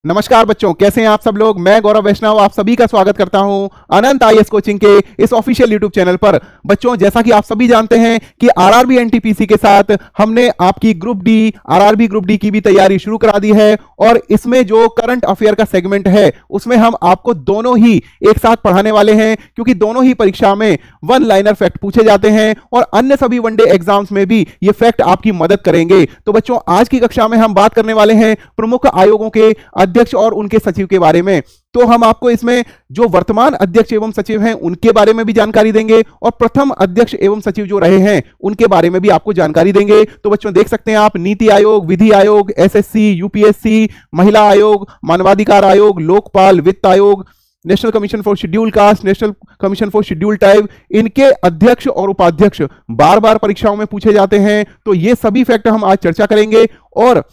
नमस्कार बच्चों, कैसे हैं आप सब लोग। मैं गौरव वैष्णव आप सभी का स्वागत करता हूं अनंत आईएएस कोचिंग के इस ऑफिशियल यूट्यूब चैनल पर। बच्चों, जैसा कि आप सभी जानते हैं कि आरआरबी एनटीपीसी के साथ हमने आपकी group D RRB group D की भी तैयारी शुरू करा दी है और इसमें जो करंट अफेयर का सेगमेंट है उसमें हम आपको दोनों ही एक साथ पढ़ाने वाले हैं, क्योंकि दोनों ही परीक्षा में वन लाइनर फैक्ट पूछे जाते हैं और अन्य सभी वनडे एग्जाम्स में भी ये फैक्ट आपकी मदद करेंगे। तो बच्चों, आज की कक्षा में हम बात करने वाले हैं प्रमुख आयोगों के अध्यक्ष और उनके सचिव के बारे में। तो हम आपको इसमें जो वर्तमान अध्यक्ष एवं सचिव हैं उनके बारे में भी जानकारी देंगे और प्रथम अध्यक्ष एवं सचिव जो रहे हैं उनके बारे में भी आपको जानकारी देंगे। तो बच्चों, देख सकते हैं आप नीति आयोग, विधि आयोग, एसएससी, यूपीएससी, महिला आयोग, मानवाधिकार आयोग, लोकपाल, वित्त आयोग, national Commission for Schedule cast, national Commission for Schedule tribe, इनके अध्यक्ष और उपाध्यक्ष बार बार परीक्षाओं में पूछे जाते हैं। तो ये सभी फैक्ट हम आज चर्चा करेंगे और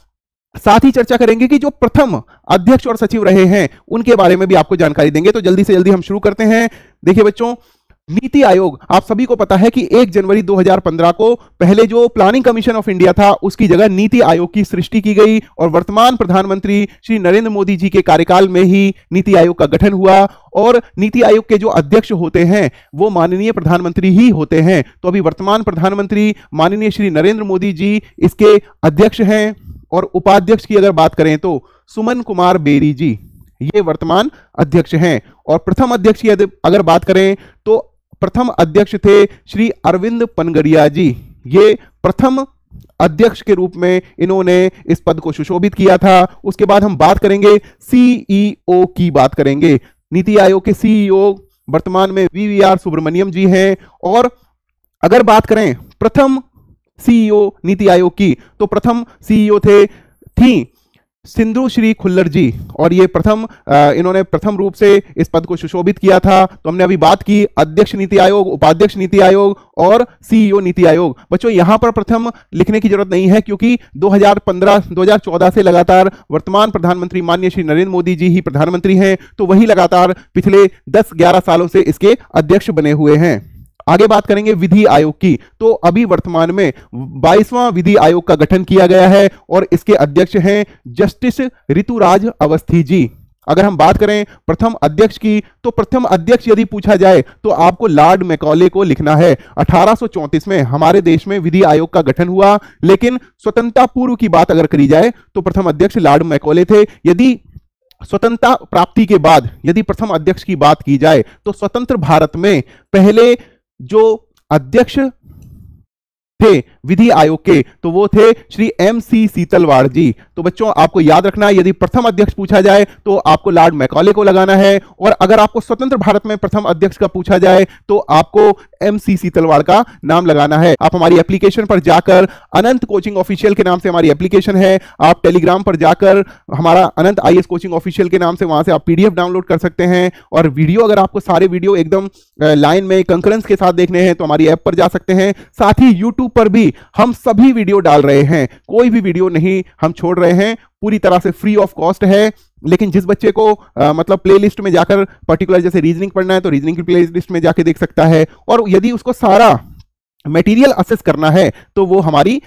साथ ही चर्चा करेंगे कि जो प्रथम अध्यक्ष और सचिव रहे हैं उनके बारे में भी आपको जानकारी देंगे। तो जल्दी से जल्दी हम शुरू करते हैं। देखिए बच्चों, नीति आयोग आप सभी को पता है कि 1 जनवरी 2015 को पहले जो प्लानिंग कमीशन ऑफ इंडिया था उसकी जगह नीति आयोग की सृष्टि की गई और वर्तमान प्रधानमंत्री श्री नरेंद्र मोदी जी के कार्यकाल में ही नीति आयोग का गठन हुआ और नीति आयोग के जो अध्यक्ष होते हैं वो माननीय प्रधानमंत्री ही होते हैं। तो अभी वर्तमान प्रधानमंत्री माननीय श्री नरेंद्र मोदी जी इसके अध्यक्ष हैं और उपाध्यक्ष की अगर बात करें तो सुमन कुमार बेरी जी ये वर्तमान अध्यक्ष हैं। और प्रथम अध्यक्ष की अगर बात करें तो प्रथम अध्यक्ष थे श्री अरविंद पनगरिया जी। ये प्रथम अध्यक्ष के रूप में इन्होंने इस पद को सुशोभित किया था। उसके बाद हम बात करेंगे सीईओ की बात करेंगे। नीति आयोग के सीईओ वर्तमान में वीवीआर सुब्रमण्यम जी हैं। और अगर बात करें प्रथम सीईओ नीति आयोग की तो प्रथम सीईओ थी सिंधु श्री खुल्लर जी और ये इन्होंने प्रथम रूप से इस पद को सुशोभित किया था। तो हमने अभी बात की अध्यक्ष नीति आयोग, उपाध्यक्ष नीति आयोग और सीईओ नीति आयोग। बच्चों, यहां पर प्रथम लिखने की जरूरत नहीं है क्योंकि 2014 से लगातार वर्तमान प्रधानमंत्री माननीय श्री नरेंद्र मोदी जी ही प्रधानमंत्री हैं, तो वही लगातार पिछले 10-11 सालों से इसके अध्यक्ष बने हुए हैं। आगे बात करेंगे विधि आयोग की। तो अभी वर्तमान में 22वां विधि आयोग का गठन किया गया है और इसके अध्यक्ष हैं जस्टिस ऋतुराज अवस्थी जी। अगर हम बात करें प्रथम अध्यक्ष की तो प्रथम अध्यक्ष यदि पूछा जाए तो आपको लॉर्ड मैकॉले को लिखना है। 1834 में हमारे देश में विधि आयोग का गठन हुआ, लेकिन स्वतंत्रता पूर्व की बात अगर करी जाए तो प्रथम अध्यक्ष लॉर्ड मैकॉले थे। यदि स्वतंत्रता प्राप्ति के बाद यदि प्रथम अध्यक्ष की बात की जाए तो स्वतंत्र भारत में पहले जो अध्यक्ष थे विधि आयोग के तो वो थे श्री MC सीतलवाड़ जी। तो बच्चों, आपको याद रखना है यदि प्रथम अध्यक्ष पूछा जाए तो आपको लॉर्ड मैकॉले को लगाना है और अगर आपको स्वतंत्र भारत में प्रथम अध्यक्ष का पूछा जाए तो आपको MC सीतलवाड़ का नाम लगाना है। आप हमारी एप्लीकेशन पर जाकर अनंत कोचिंग ऑफिशियल के नाम से हमारी एप्लीकेशन है, आप टेलीग्राम पर जाकर हमारा अनंत आईएएस कोचिंग ऑफिशियल के नाम से वहां से आप PDF डाउनलोड कर सकते हैं और वीडियो अगर आपको सारे वीडियो एकदम लाइन में कंकरेंस के साथ देखने हैं तो हमारी ऐप पर जा सकते हैं। साथ ही यूट्यूब पर भी हम सभी वीडियो डाल रहे हैं, कोई भी वीडियो नहीं हम छोड़ रहे हैं, पूरी तरह से फ्री ऑफ कॉस्ट है। लेकिन जिस बच्चे को मतलब प्लेलिस्ट में जाकर पर्टिकुलर जैसे रीजनिंग पढ़ना है तो रीजनिंग की प्लेलिस्ट में जाके देख सकता है और यदि उसको सारा मटेरियल असेस करना है तो वो हमारे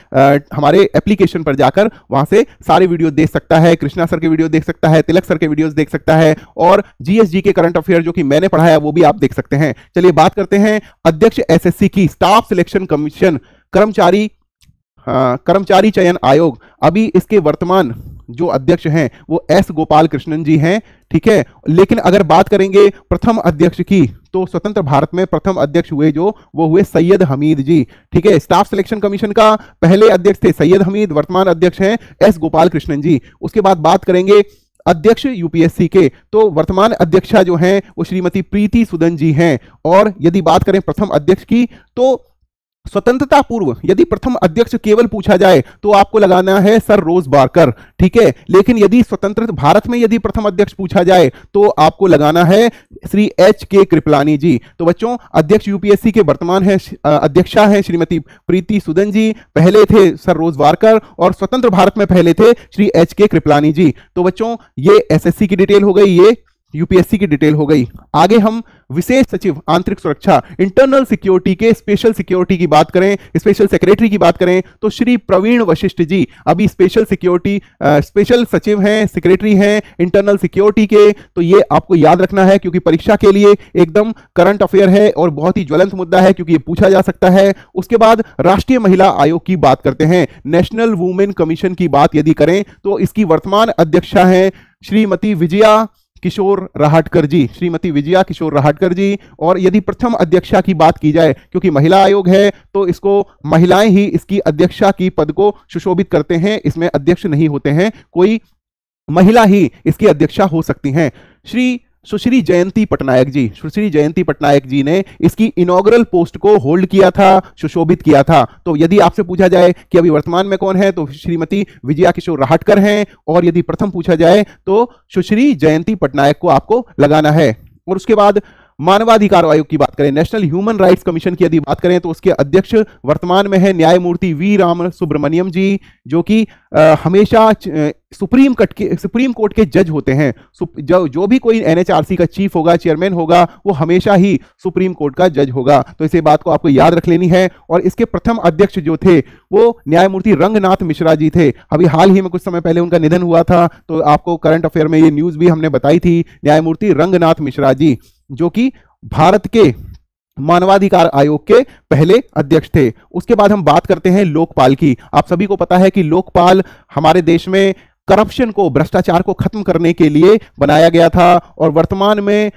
एप्लीकेशन पर जाकर वहां से सारे वीडियो देख सकता है। कृष्णा सर के वीडियो देख सकता है, तिलक सर के वीडियोस देख सकता है और जीएसजी के करंट अफेयर जो कि मैंने पढ़ाया वो भी आप देख सकते हैं। चलिए बात करते हैं अध्यक्ष एसएससी की। स्टाफ सिलेक्शन कमीशन कर्मचारी चयन आयोग, अभी इसके वर्तमान जो अध्यक्ष हैं वो एस गोपाल कृष्णन जी हैं, ठीक है। लेकिन अगर बात करेंगे प्रथम अध्यक्ष की तो स्वतंत्र भारत में प्रथम अध्यक्ष हुए वो हुए सैयद हमीद जी, ठीक है। स्टाफ सिलेक्शन कमीशन का पहले अध्यक्ष थे सैयद हमीद, वर्तमान अध्यक्ष हैं एस गोपाल कृष्णन जी। उसके बाद बात करेंगे अध्यक्ष यूपीएससी के तो वर्तमान अध्यक्षा जो हैं वो श्रीमती प्रीति सुदन जी हैं। और यदि बात करें प्रथम अध्यक्ष की तो स्वतंत्रता पूर्व यदि प्रथम अध्यक्ष केवल पूछा जाए तो आपको लगाना है सर रोज बारकर, ठीक है। लेकिन यदि स्वतंत्र भारत में यदि प्रथम अध्यक्ष पूछा जाए तो आपको लगाना है श्री HK कृपलानी जी। तो बच्चों, अध्यक्ष यूपीएससी के वर्तमान है अध्यक्षा है श्रीमती प्रीति सुदन जी, पहले थे सर रोज बारकर और स्वतंत्र भारत में पहले थे श्री HK कृपलानी जी। तो बच्चों, ये एसएससी की डिटेल हो गई, ये यूपीएससी की डिटेल हो गई। आगे हम विशेष सचिव आंतरिक सुरक्षा इंटरनल सिक्योरिटी के स्पेशल सिक्योरिटी की बात करें, स्पेशल सेक्रेटरी की बात करें तो श्री प्रवीण वशिष्ठ जी अभी स्पेशल सिक्योरिटी स्पेशल सचिव हैं, सेक्रेटरी हैं इंटरनल सिक्योरिटी के। तो ये आपको याद रखना है क्योंकि परीक्षा के लिए एकदम करंट अफेयर है और बहुत ही ज्वलंत मुद्दा है क्योंकि ये पूछा जा सकता है। उसके बाद राष्ट्रीय महिला आयोग की बात करते हैं, नेशनल वुमेन कमीशन की बात यदि करें तो इसकी वर्तमान अध्यक्षा हैं श्रीमती विजया किशोर राहटकर जी, श्रीमती विजया किशोर राहटकर जी। और यदि प्रथम अध्यक्षा की बात की जाए, क्योंकि महिला आयोग है तो इसको महिलाएं ही इसकी अध्यक्षा की पद को सुशोभित करते हैं, इसमें अध्यक्ष नहीं होते हैं, कोई महिला ही इसकी अध्यक्षा हो सकती हैं। सुश्री जयंती पटनायक जी, सुश्री जयंती पटनायक जी ने इसकी इनॉग्रल पोस्ट को होल्ड किया था, सुशोभित किया था। तो यदि आपसे पूछा जाए कि अभी वर्तमान में कौन है तो श्रीमती विजया किशोर राहटकर हैं, और यदि प्रथम पूछा जाए तो सुश्री जयंती पटनायक को आपको लगाना है। और उसके बाद मानवाधिकार आयोग की बात करें, नेशनल ह्यूमन राइट्स कमीशन की यदि बात करें तो उसके अध्यक्ष वर्तमान में है न्यायमूर्ति वी राम सुब्रमण्यम जी, जो कि हमेशा सुप्रीम कोर्ट के जज होते हैं। जो भी कोई एनएचआरसी का चीफ होगा, चेयरमैन होगा, वो हमेशा ही सुप्रीम कोर्ट का जज होगा। तो इसे बात को आपको याद रख लेनी है। और इसके प्रथम अध्यक्ष जो थे वो न्यायमूर्ति रंगनाथ मिश्रा जी थे। अभी हाल ही में कुछ समय पहले उनका निधन हुआ था, तो आपको करंट अफेयर में ये न्यूज भी हमने बताई थी। न्यायमूर्ति रंगनाथ मिश्रा जी जो कि भारत के मानवाधिकार आयोग के पहले अध्यक्ष थे। उसके बाद हम बात करते हैं लोकपाल की। आप सभी को पता है कि लोकपाल हमारे देश में करप्शन को, भ्रष्टाचार को खत्म करने के लिए बनाया गया था। और वर्तमान में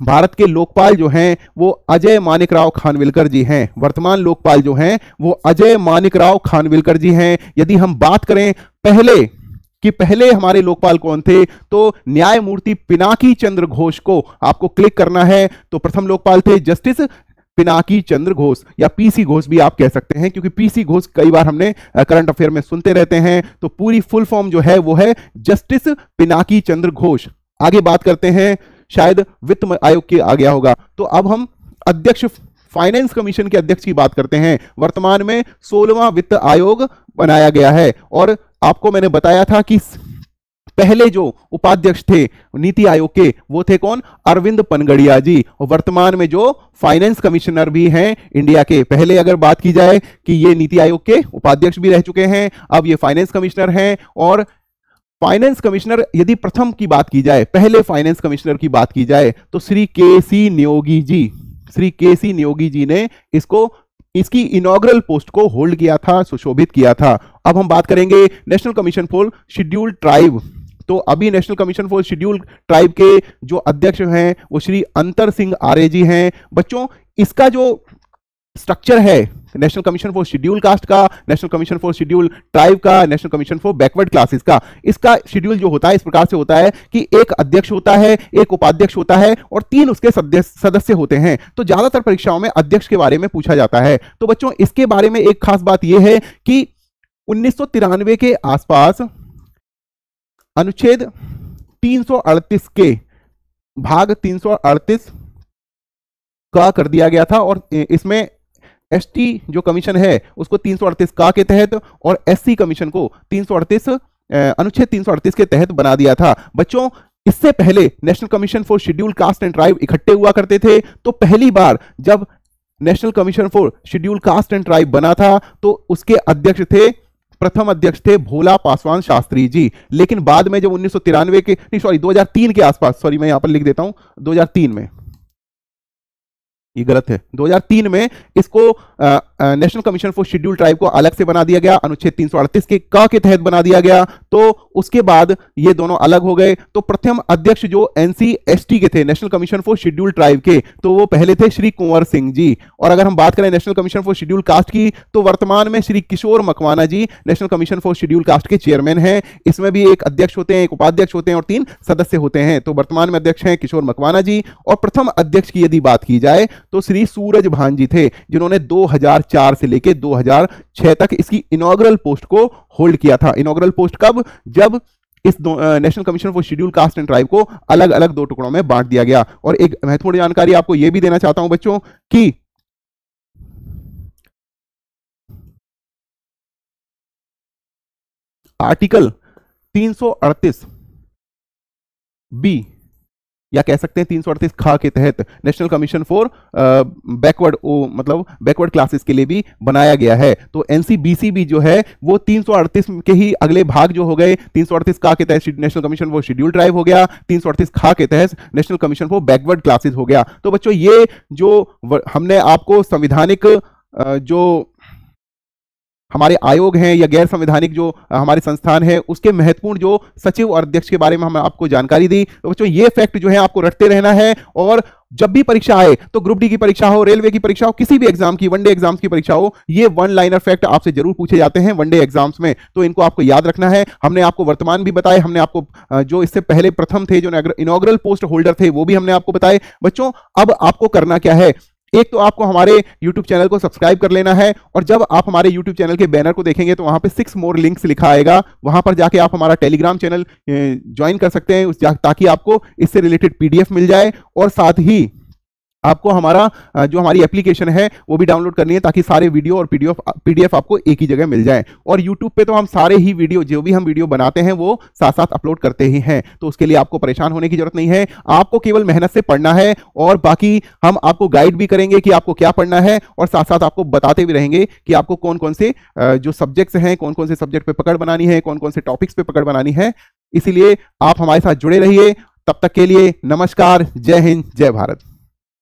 भारत के लोकपाल जो हैं वो अजय मानिकराव खानविलकर जी हैं। वर्तमान लोकपाल जो हैं वो अजय मानिकराव खानविलकर जी हैं। यदि हम बात करें पहले हमारे लोकपाल कौन थे तो न्यायमूर्ति पिनाकी चंद्र घोष को आपको क्लिक करना है। तो प्रथम लोकपाल थे जस्टिस पिनाकी चंद्र घोष, या पीसी घोष भी आप कह सकते हैं, क्योंकि पीसी घोष कई बार हमने करंट अफेयर में सुनते रहते हैं। तो पूरी फुल फॉर्म जो है वो है जस्टिस पिनाकी चंद्र घोष। आगे बात करते हैं, शायद वित्त आयोग के आ गया होगा। तो अब हम अध्यक्ष फाइनेंस कमीशन के अध्यक्ष की बात करते हैं। वर्तमान में 16वां वित्त आयोग बनाया गया है। और आपको मैंने बताया था कि पहले जो उपाध्यक्ष थे नीति आयोग के वो थे कौन, अरविंद पनगड़िया जी। और वर्तमान में जो फाइनेंस कमिश्नर भी हैं इंडिया के, पहले अगर बात की जाए कि ये नीति आयोग के उपाध्यक्ष भी रह चुके हैं, अब ये फाइनेंस कमिश्नर हैं। और फाइनेंस कमिश्नर यदि प्रथम की बात की जाए, पहले फाइनेंस कमिश्नर की बात की जाए तो श्री के.सी. नियोगी जी, श्री के.सी. नियोगी जी ने इसकी इनॉग्रल पोस्ट को होल्ड किया था, सुशोभित किया था। अब हम बात करेंगे national Commission for scheduled tribe. तो अभी national Commission for scheduled tribe के जो अध्यक्ष हैं वो श्री अंतर सिंह आर्य जी हैं। बच्चों, इसका जो स्ट्रक्चर है National Commission for Schedule Caste का, National Commission for Schedule Tribe का, National Commission for Backward Classes का, इसका शेड्यूल जो होता है इस प्रकार से होता है कि एक अध्यक्ष होता है, एक उपाध्यक्ष होता है और 3 उसके सदस्य होते हैं। तो ज्यादातर परीक्षाओं में अध्यक्ष के बारे में पूछा जाता है। तो बच्चों, इसके बारे में एक खास बात यह है कि 1993 के आसपास अनुच्छेद 338 के भाग 338 का कर दिया गया था, और इसमें एसटी जो कमीशन है उसको 338 का के तहत और एससी कमीशन को 338 अनुच्छेद 338 के तहत बना दिया था। बच्चों, इससे पहले national Commission for Schedule cast and tribe इकट्ठे हुआ करते थे। तो पहली बार जब national Commission for Schedule cast and tribe बना था तो उसके अध्यक्ष थे, प्रथम अध्यक्ष थे भोला पासवान शास्त्री जी। लेकिन बाद में जब 2003 के आसपास, सॉरी मैं यहां पर लिख देता हूं 2003 में, ये गलत है, 2003 में इसको national Commission for Schedule tribe को अलग से बना दिया गया, अनुच्छेद 338 के का के तहत बना दिया गया। तो उसके बाद ये दोनों अलग हो गए। तो प्रथम अध्यक्ष जो एनसी/एसटी के थे, national Commission for Schedule tribe के, तो वो पहले थे श्री कुंवर सिंह जी। और अगर हम बात करें National Commission for Schedule Caste की, तो वर्तमान में Shri Kishore Makwana ji National Commission for Schedule Caste के चेयरमैन हैं। इसमें भी एक अध्यक्ष होते हैं, एक उपाध्यक्ष होते हैं और 3 सदस्य होते हैं। तो वर्तमान में अध्यक्ष हैं किशोर मकवाना जी। और प्रथम अध्यक्ष की यदि बात की जाए तो श्री सूरज भान जी थे, जिन्होंने 2004 से लेकर 2006 तक इसकी इनॉग्रल पोस्ट को होल्ड किया था। इनॉग्रल पोस्ट कब, जब इस national Commission for Schedule cast and tribe को अलग अलग 2 टुकड़ों में बांट दिया गया। और एक महत्वपूर्ण जानकारी आपको यह भी देना चाहता हूं बच्चों कि आर्टिकल 338 बी या कह सकते हैं 338 खा के तहत नेशनल कमीशन फॉर बैकवर्ड मतलब बैकवर्ड क्लासेस के लिए भी बनाया गया है। तो एनसीबीसी भी जो है वो 338 के ही अगले भाग जो हो गए, 338 खा के तहत national Commission for Schedule tribe हो गया, 338 खा के तहत national Commission for Backward classes हो गया। तो बच्चों ये जो हमने आपको संवैधानिक जो हमारे आयोग हैं या गैर संवैधानिक जो हमारे संस्थान है उसके महत्वपूर्ण जो सचिव और अध्यक्ष के बारे में हम आपको जानकारी दी। तो बच्चों ये फैक्ट जो है आपको रटते रहना है, और जब भी परीक्षा आए तो ग्रुप डी की परीक्षा हो, रेलवे की परीक्षा हो, किसी भी एग्जाम की, वनडे एग्जाम्स की परीक्षा हो, ये वन लाइनर फैक्ट आपसे जरूर पूछे जाते हैं वनडे एग्जाम्स में। तो इनको आपको याद रखना है। हमने आपको वर्तमान भी बताए, हमने आपको जो इससे पहले प्रथम थे, जो इनॉग्रल पोस्ट होल्डर थे, वो भी हमने आपको बताए। बच्चों अब आपको करना क्या है, एक तो आपको हमारे YouTube चैनल को सब्सक्राइब कर लेना है, और जब आप हमारे YouTube चैनल के बैनर को देखेंगे तो वहां पे 6 मोर लिंक्स लिखा आएगा, वहां पर जाके आप हमारा टेलीग्राम चैनल ज्वाइन कर सकते हैं, ताकि आपको इससे रिलेटेड PDF मिल जाए, और साथ ही आपको हमारा जो हमारी एप्लीकेशन है वो भी डाउनलोड करनी है, ताकि सारे वीडियो और PDF आपको एक ही जगह मिल जाए। और YouTube पे तो हम सारे ही वीडियो, जो भी हम वीडियो बनाते हैं वो साथ साथ अपलोड करते ही हैं, तो उसके लिए आपको परेशान होने की जरूरत नहीं है। आपको केवल मेहनत से पढ़ना है, और बाकी हम आपको गाइड भी करेंगे कि आपको क्या पढ़ना है, और साथ साथ आपको बताते भी रहेंगे कि आपको कौन कौन से जो सब्जेक्ट्स हैं, कौन कौन से सब्जेक्ट पे पकड़ बनानी है, कौन कौन से टॉपिक्स पे पकड़ बनानी है। इसीलिए आप हमारे साथ जुड़े रहिए। तब तक के लिए नमस्कार, जय हिंद, जय भारत।